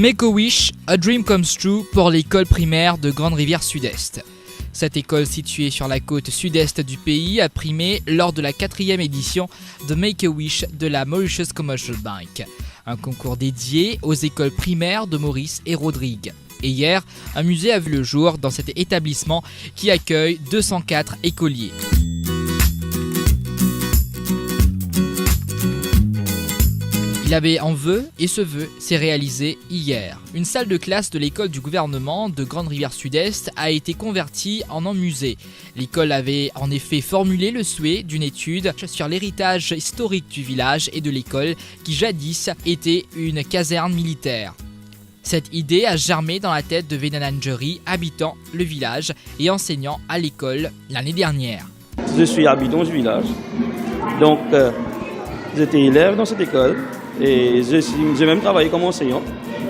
Make-A-Wish, a dream comes true pour l'école primaire de Grande-Rivière Sud-Est. Cette école située sur la côte sud-est du pays a primé lors de la 4e édition de Make-A-Wish de la Mauritius Commercial Bank, un concours dédié aux écoles primaires de Maurice et Rodrigue. Et hier, un musée a vu le jour dans cet établissement qui accueille 204 écoliers. Il avait un vœu et ce vœu s'est réalisé hier. Une salle de classe de l'école du gouvernement de Grande-Rivière Sud-Est a été convertie en un musée. L'école avait en effet formulé le souhait d'une étude sur l'héritage historique du village et de l'école qui jadis était une caserne militaire. Cette idée a germé dans la tête de Venananjeri, habitant le village et enseignant à l'école l'année dernière. Je suis habitant du village, donc j'étais élève dans cette école. Et j'ai même travaillé comme enseignant.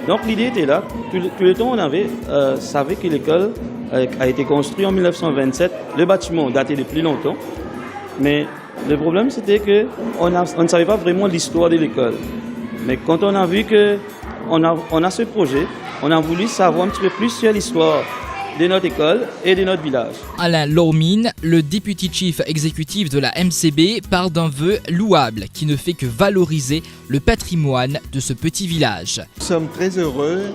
Donc l'idée était là. Tout le temps, on savait que l'école a été construite en 1927. Le bâtiment datait de plus longtemps. Mais le problème, c'était qu'on ne savait pas vraiment l'histoire de l'école. Mais quand on a vu qu'on a ce projet, on a voulu savoir un petit peu plus sur l'histoire de notre école et de notre village. Alain Lormine, le Deputy Chief exécutif de la MCB, parle d'un vœu louable qui ne fait que valoriser le patrimoine de ce petit village. Nous sommes très heureux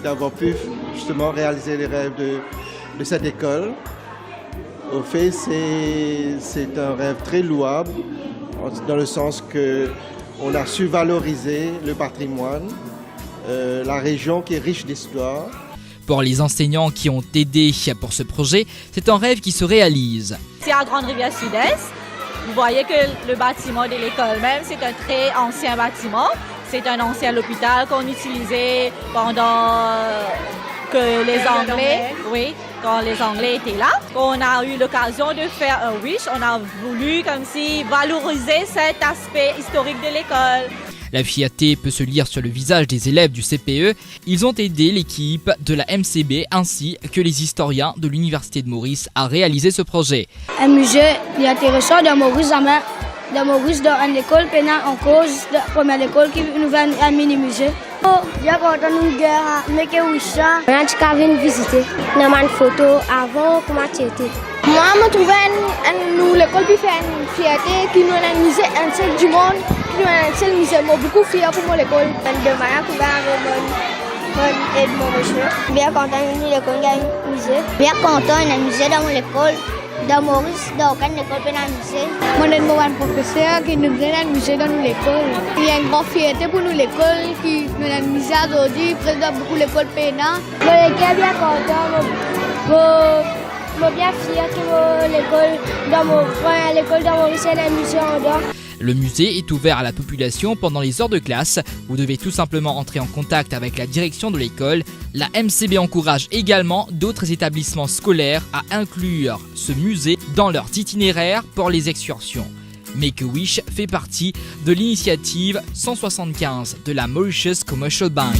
d'avoir pu justement réaliser les rêves de cette école. Au fait, c'est un rêve très louable dans le sens qu'on a su valoriser le patrimoine, la région qui est riche d'histoire. Pour les enseignants qui ont aidé pour ce projet, c'est un rêve qui se réalise. C'est à Grande-Rivière Sud-Est. Vous voyez que le bâtiment de l'école même, c'est un très ancien bâtiment. C'est un ancien hôpital qu'on utilisait pendant que les Anglais, quand les Anglais étaient là. On a eu l'occasion de faire un wish. On a voulu comme si valoriser cet aspect historique de l'école. La fierté peut se lire sur le visage des élèves du CPE. Ils ont aidé l'équipe de la MCB ainsi que les historiens de l'Université de Maurice à réaliser ce projet. Un musée intéressant de Maurice, dans une école pénale en cause, la première école qui nous va à un mini-musée. Il y a quand on a Make-A-Wish, on a venir visiter. On a une photo avant comment c'était. Moi, je trouve l'école qui fait une fierté, qui nous a un musée, un seul du monde. C'est le musée, beaucoup fier pour moi l'école. Demain, on va avoir mon monsieur. Bien content de l'école, il y a un musée. Bien content, il y a un musée dans l'école. Dans Maurice, dans aucune école, il y a un musée. Moi, j'ai un professeur qui nous donne un musée dans l'école. Il y a une grande fierté pour nous l'école, qui nous a un musée aujourd'hui, présente beaucoup l'école pénale. Moi, je suis bien content. Je suis bien fier que l'école dans Maurice, il y a un musée en dehors. Le musée est ouvert à la population pendant les heures de classe. Vous devez tout simplement entrer en contact avec la direction de l'école. La MCB encourage également d'autres établissements scolaires à inclure ce musée dans leurs itinéraires pour les excursions. Make-A-Wish fait partie de l'initiative 175 de la Mauritius Commercial Bank.